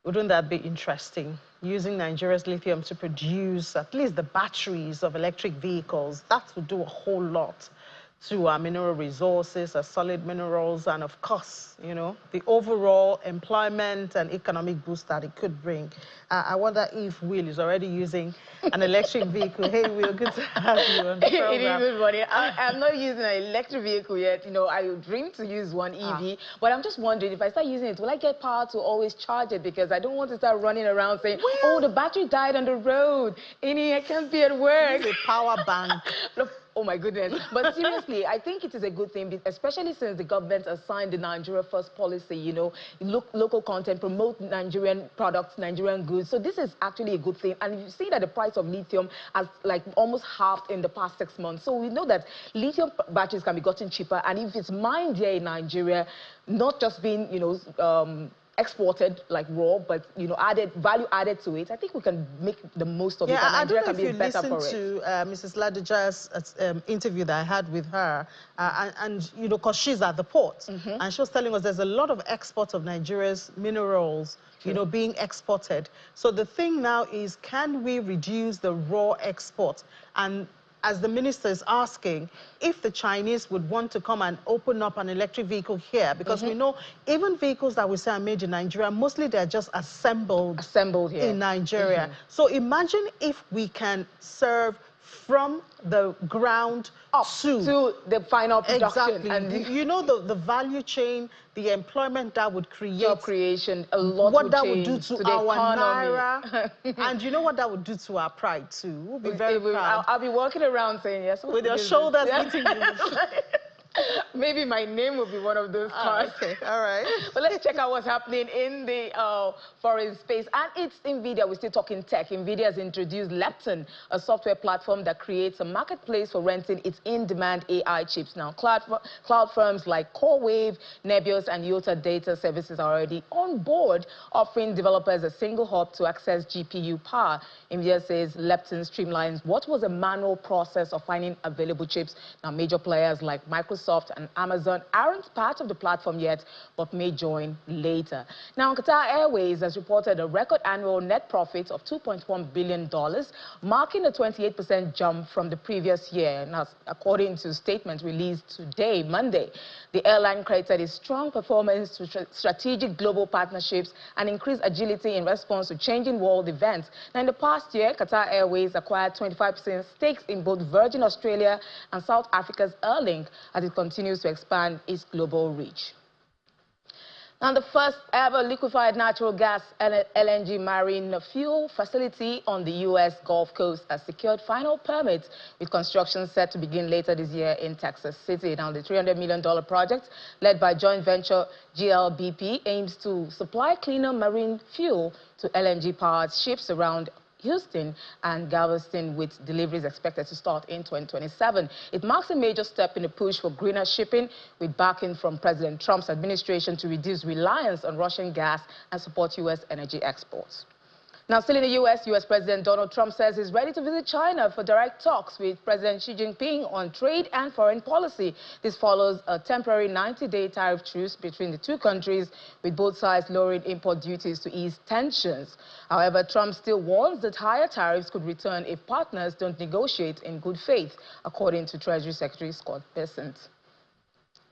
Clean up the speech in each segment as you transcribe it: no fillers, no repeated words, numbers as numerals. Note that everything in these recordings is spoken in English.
Wouldn't that be interesting? Using Nigeria's lithium to produce at least the batteries of electric vehicles. That would do a whole lot to our mineral resources, our solid minerals, and of course, you know, the overall employment and economic boost that it could bring. I wonder if Will is already using an electric vehicle. Hey, Will, good to have you on the program. It is good morning. I'm not using an electric vehicle yet. You know, I dream to use one EV, but I'm just wondering if I start using it, will I get power to always charge it? Because I don't want to start running around saying, oh, the battery died on the road. I can't be at work. Use a power bank. Oh my goodness. But seriously, I think it is a good thing, especially since the government has signed the Nigeria First policy, you know, local content, promote Nigerian products, Nigerian goods. So this is actually a good thing. And you see that the price of lithium has like almost halved in the past 6 months. So we know that lithium batteries can be gotten cheaper. And if it's mined here in Nigeria, not just being, you know, exported like raw, but you know, value added to it, I think we can make the most of it. And Nigeria can be better for it. I don't know if you listened to Mrs. Ladeja's interview that I had with her, and you know, because she's at the port, and she was telling us there's a lot of exports of Nigeria's minerals, you know, being exported. So the thing now is, can we reduce the raw export? And as the minister is asking, if the Chinese would want to come and open up an electric vehicle here, because we know even vehicles that we say are made in Nigeria, mostly they're just assembled here in Nigeria. So imagine if we can serve from the ground up to the final production. Exactly. And you know, the value chain, the employment that would create. Job creation, a lot what would that change would do to our naira. And you know what that would do to our pride too. We'll be very proud. I'll be walking around saying yes. With your shoulders meeting Maybe my name will be one of those cars. Okay, all right. But let's check out what's happening in the foreign space. And it's NVIDIA. We're still talking tech. NVIDIA has introduced Lepton, a software platform that creates a marketplace for renting its in-demand AI chips. Now, cloud firms like CoreWave, Nebius, and Yota Data Services are already on board, offering developers a single hub to access GPU power. NVIDIA says Lepton streamlines what was a manual process of finding available chips. Now, major players like Microsoft and Amazon aren't part of the platform yet, but may join later. Now, Qatar Airways has reported a record annual net profit of $2.1 billion, marking a 28% jump from the previous year. Now, according to a statement released today, Monday, the airline credited its strong performance to strategic global partnerships and increased agility in response to changing world events. Now, in the past year, Qatar Airways acquired 25% stakes in both Virgin Australia and South Africa's Airlink as it continues to expand its global reach. Now, the first ever liquefied natural gas LNG marine fuel facility on the U.S. Gulf Coast has secured final permits, with construction set to begin later this year in Texas City. Now, the $300 million project, led by joint venture GLBP, aims to supply cleaner marine fuel to LNG-powered ships around Houston and Galveston, with deliveries expected to start in 2027. It marks a major step in the push for greener shipping, with backing from President Trump's administration to reduce reliance on Russian gas and support U.S. energy exports. Now, still in the U.S. President Donald Trump says he's ready to visit China for direct talks with President Xi Jinping on trade and foreign policy. This follows a temporary 90-day tariff truce between the two countries, with both sides lowering import duties to ease tensions. However, Trump still warns that higher tariffs could return if partners don't negotiate in good faith, according to Treasury Secretary Scott Bessent.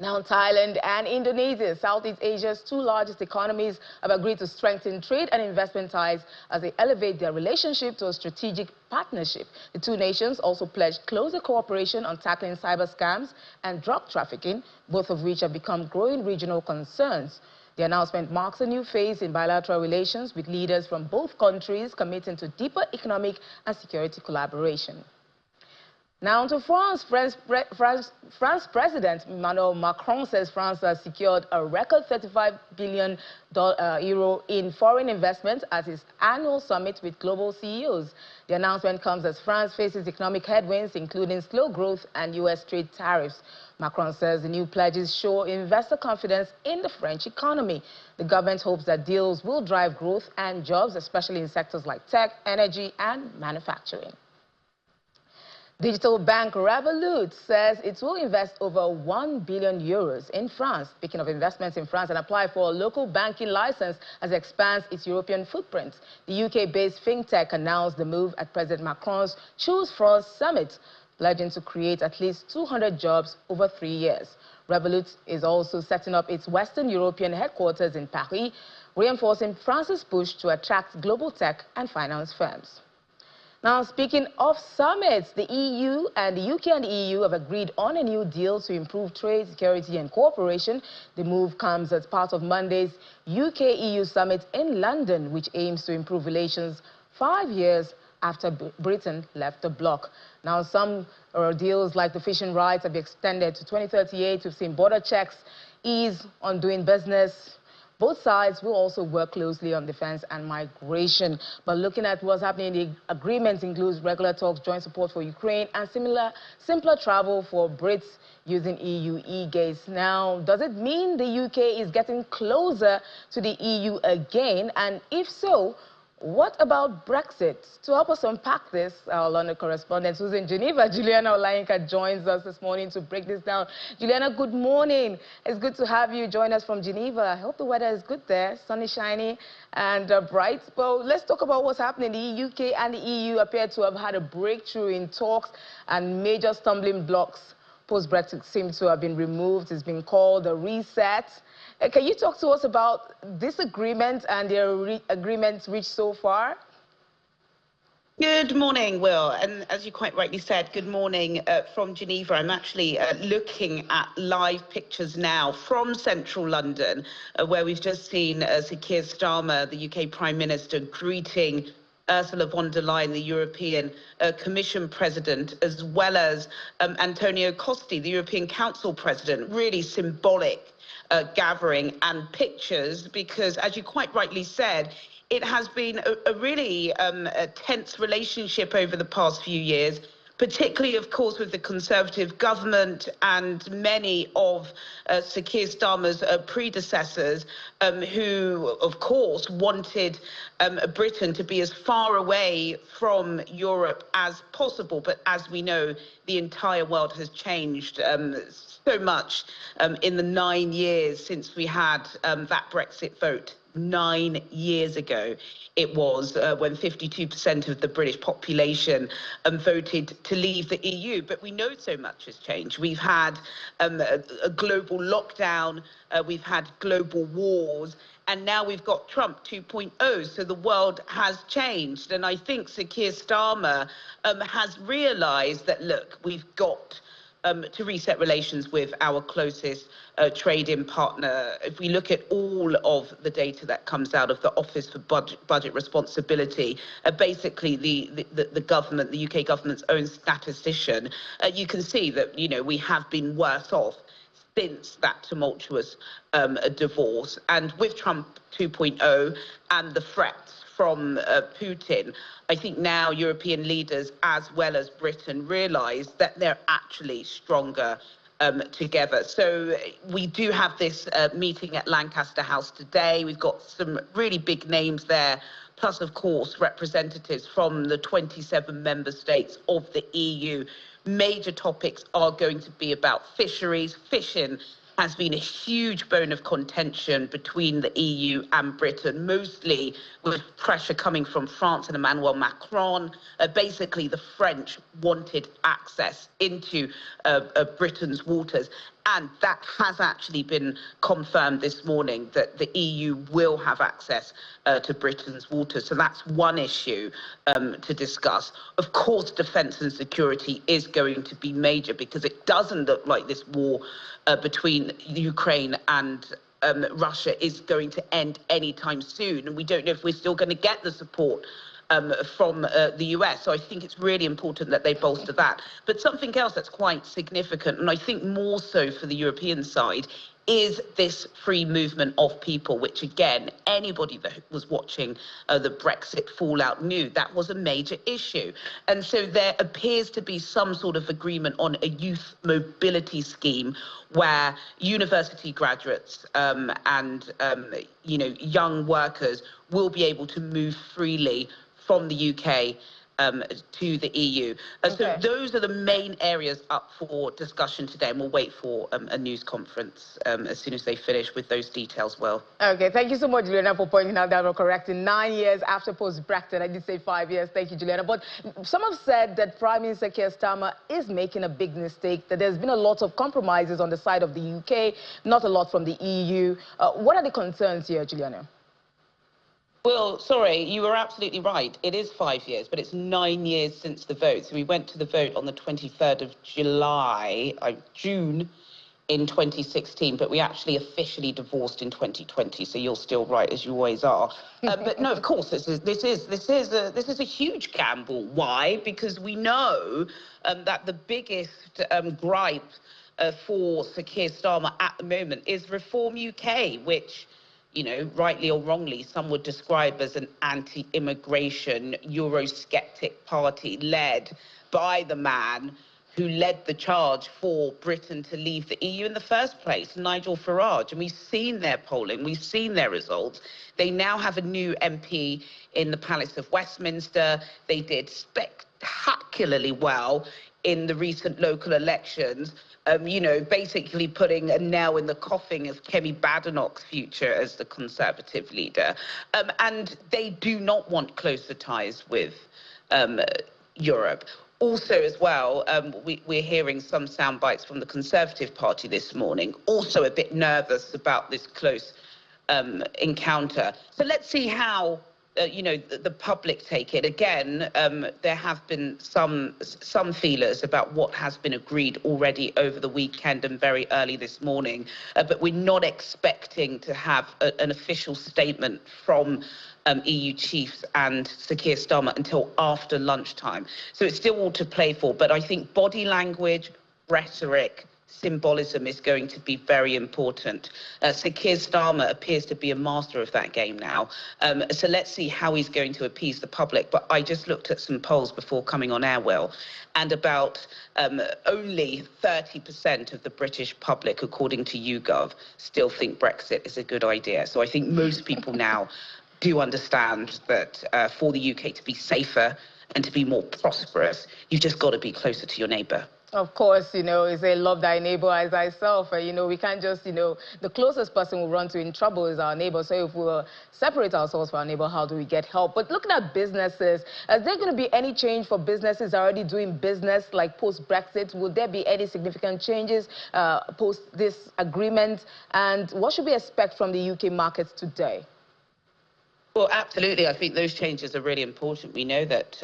Now, Thailand and Indonesia, Southeast Asia's two largest economies, have agreed to strengthen trade and investment ties as they elevate their relationship to a strategic partnership. The two nations also pledged closer cooperation on tackling cyber scams and drug trafficking, both of which have become growing regional concerns. The announcement marks a new phase in bilateral relations, with leaders from both countries committing to deeper economic and security collaboration. Now to France. France President Emmanuel Macron says France has secured a record €35 billion in foreign investment at its annual summit with global CEOs. The announcement comes as France faces economic headwinds, including slow growth and U.S. trade tariffs. Macron says the new pledges show investor confidence in the French economy. The government hopes that deals will drive growth and jobs, especially in sectors like tech, energy, and manufacturing. Digital bank Revolut says it will invest over 1 billion euros in France, speaking of investments in France, and apply for a local banking license as it expands its European footprint. The UK-based fintech announced the move at President Macron's Choose France summit, pledging to create at least 200 jobs over 3 years. Revolut is also setting up its Western European headquarters in Paris, reinforcing France's push to attract global tech and finance firms. Now, speaking of summits, the EU and the UK and the EU have agreed on a new deal to improve trade, security and cooperation. The move comes as part of Monday's UK-EU summit in London, which aims to improve relations 5 years after Britain left the bloc. Now, some deals like the fishing rights have been extended to 2038. We've seen border checks ease on doing business. Both sides will also work closely on defense and migration. But looking at what's happening, the agreements includes regular talks, joint support for Ukraine, and simpler travel for Brits using EU e-gates. Now, does it mean the UK is getting closer to the EU again? And if so, what about Brexit? To help us unpack this, our London correspondent who's in Geneva, Juliana Olayinka, joins us this morning to break this down. Juliana, good morning. It's good to have you join us from Geneva. I hope the weather is good there, sunny, shiny, and bright. Well, let's talk about what's happening. The UK and the EU appear to have had a breakthrough in talks, and major stumbling blocks post-Brexit seem to have been removed. It's been called a reset. Can you talk to us about this agreement and the agreements reached so far? Good morning, Will. And as you quite rightly said, good morning from Geneva. I'm actually looking at live pictures now from central London, where we've just seen Sir Keir Starmer, the UK Prime Minister, greeting Ursula von der Leyen, the European Commission President, as well as Antonio Costa, the European Council President. Really symbolic gathering and pictures, because, as you quite rightly said, it has been a really tense relationship over the past few years, particularly, of course, with the Conservative government and many of Sir Keir Starmer's predecessors, who, of course, wanted Britain to be as far away from Europe as possible. But as we know, the entire world has changed so much in the 9 years since we had that Brexit vote. 9 years ago it was, when 52% of the British population voted to leave the EU. But we know so much has changed. We've had a global lockdown, we've had global wars, and now we've got Trump 2.0, so the world has changed. And I think Sir Keir Starmer has realised that, look, we've got to reset relations with our closest trading partner. If we look at all of the data that comes out of the Office for Budget Responsibility, basically the government, the UK government's own statistician, you can see that, you know, we have been worse off since that tumultuous divorce. And with Trump 2.0 and the threats from Putin, I think now European leaders, as well as Britain, realise that they're actually stronger together. So we do have this meeting at Lancaster House today. We've got some really big names there, plus, of course, representatives from the 27 member states of the EU. Major topics are going to be about fisheries. Fishing has been a huge bone of contention between the EU and Britain, mostly with pressure coming from France and Emmanuel Macron. Basically, the French wanted access into Britain's waters. And that has actually been confirmed this morning, that the EU will have access to Britain's waters. So that's one issue to discuss. Of course, defence and security is going to be major, because it doesn't look like this war between Ukraine and Russia is going to end anytime soon. And we don't know if we're still going to get the support from the US. So I think it's really important that they bolster that. But something else that's quite significant, and I think more so for the European side, is this free movement of people, which, again, anybody that was watching the Brexit fallout knew that was a major issue. And so there appears to be some sort of agreement on a youth mobility scheme where university graduates and young workers will be able to move freely from the UK to the EU. So those are the main areas up for discussion today, and we'll wait for a news conference as soon as they finish with those details, Will. Okay, thank you so much, Juliana, for pointing out that we're correct. In 9 years after post-Brexit, I did say 5 years. Thank you, Juliana. But some have said that Prime Minister Keir Starmer is making a big mistake, that there's been a lot of compromises on the side of the UK, not a lot from the EU. What are the concerns here, Juliana? Well, sorry, you were absolutely right. It is 5 years, but it's 9 years since the vote. So we went to the vote on the 23rd of June in 2016, but we actually officially divorced in 2020. So you're still right, as you always are. But no, of course, this is a huge gamble. Why? Because we know that the biggest gripe for Sir Keir Starmer at the moment is Reform UK, which, you know, rightly or wrongly, some would describe as an anti-immigration, Eurosceptic party led by the man who led the charge for Britain to leave the EU in the first place, Nigel Farage. And we've seen their polling, we've seen their results. They now have a new MP in the Palace of Westminster. They did spectacularly well in the recent local elections, you know, basically putting a nail in the coffin of Kemi Badenoch's future as the Conservative leader. And they do not want closer ties with Europe. Also, as well, we're hearing some sound bites from the Conservative Party this morning, also a bit nervous about this close encounter. So let's see how you know, the public take it. Again, there have been some feelers about what has been agreed already over the weekend and very early this morning, but we're not expecting to have an official statement from EU chiefs and Sir Keir Starmer until after lunchtime. So it's still all to play for, but I think body language, rhetoric, symbolism is going to be very important. Sir Keir Starmer appears to be a master of that game now. So let's see how he's going to appease the public. But I just looked at some polls before coming on air, Will, and about only 30% of the British public, according to YouGov, still think Brexit is a good idea. So I think most people now do understand that for the UK to be safer and to be more prosperous, you've just got to be closer to your neighbour. Of course, you know, it's a love thy neighbor as thyself. You know, we can't just, you know, the closest person we'll run to in trouble is our neighbor. So if we separate ourselves from our neighbor, how do we get help? But looking at businesses, is there going to be any change for businesses already doing business like post-Brexit? Will there be any significant changes post this agreement? And what should we expect from the UK markets today? Well, absolutely. I think those changes are really important. We know that,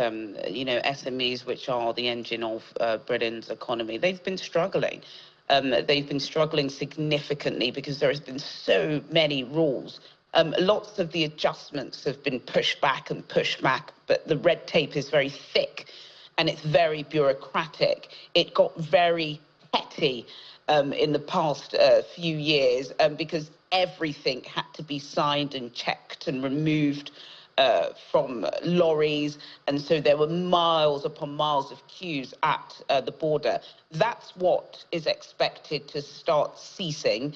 you know, SMEs, which are the engine of Britain's economy, they've been struggling. They've been struggling significantly because there has been so many rules. Lots of the adjustments have been pushed back, but the red tape is very thick and it's very bureaucratic. It got very petty in the past few years because everything had to be signed and checked and removed from lorries, and so there were miles upon miles of queues at the border. That's what is expected to start ceasing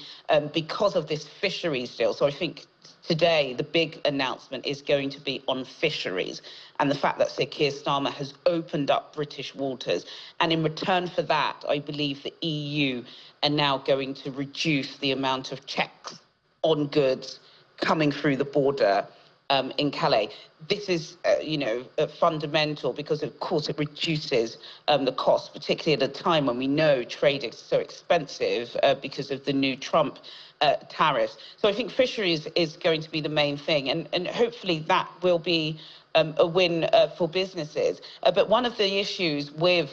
because of this fisheries deal. So I think today the big announcement is going to be on fisheries and the fact that Sir Keir Starmer has opened up British waters. And in return for that, I believe the EU are now going to reduce the amount of checks on goods coming through the border in Calais. This is, you know, fundamental because, of course, it reduces the cost, particularly at a time when we know trade is so expensive because of the new Trump tariffs. So I think fisheries is going to be the main thing, and hopefully that will be a win for businesses. But one of the issues with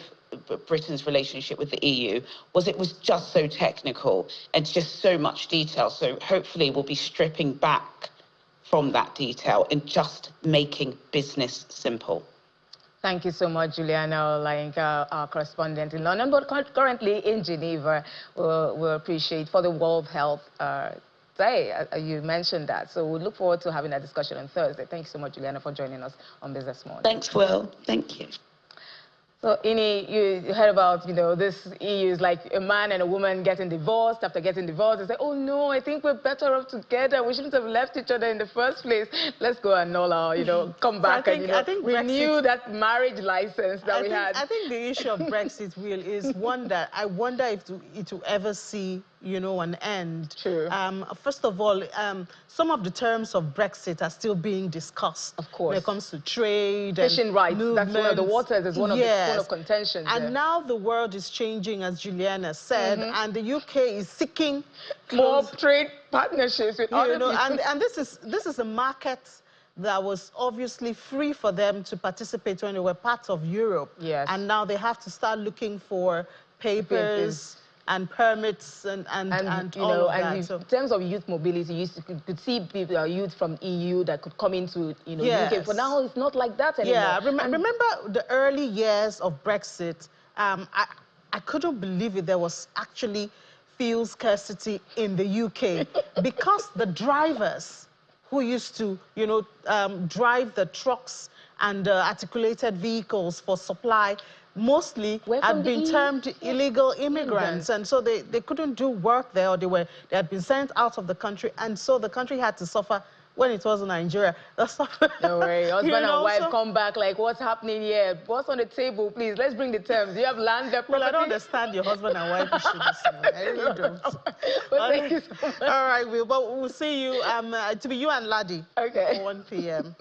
Britain's relationship with the EU was it was just so technical and just so much detail. So hopefully we'll be stripping back from that detail and just making business simple. Thank you so much, Juliana Olayinka, our correspondent in London, but currently in Geneva. We'll appreciate for the World Health Day. You mentioned that. So we look forward to having that discussion on Thursday. Thank you so much, Juliana, for joining us on Business Morning. Thanks, Will. Thank you. So, Ini, you heard about, this EU is like a man and a woman getting divorced. After getting divorced, they say, oh, no, I think we're better off together. We shouldn't have left each other in the first place. Let's go and all our, come back I think renew Brexit, that marriage license that we had. I think the issue of Brexit is one that I wonder if it will ever see, an end. True. First of all, some of the terms of Brexit are still being discussed. Of course. When it comes to trade Fishing and rights, movements. that's one of the waters, is one of the point of contention. And now the world is changing, as Juliana said, and the UK is seeking more trade partnerships with other people. And this is a market that was obviously free for them to participate when they were part of Europe. Yes. And now they have to start looking for papers and permits and all of that. In terms of youth mobility, you could see people, youth from EU that could come into UK. For now, it's not like that anymore. Yeah, remember the early years of Brexit? I couldn't believe it. There was actually fuel scarcity in the UK because the drivers who used to, drive the trucks and articulated vehicles for supply mostly had been termed illegal immigrants, and so they couldn't do work there, or they had been sent out of the country, and so the country had to suffer when it was Nigeria. Don't worry, husband and wife come back like, what's happening here? What's on the table, please? Let's bring the terms. Do you have land, property? Well, I don't understand your husband and wife issue. I really don't. Well, thank you so much. All right, we'll see you, to be you and Laddie. Okay. At 1 p.m.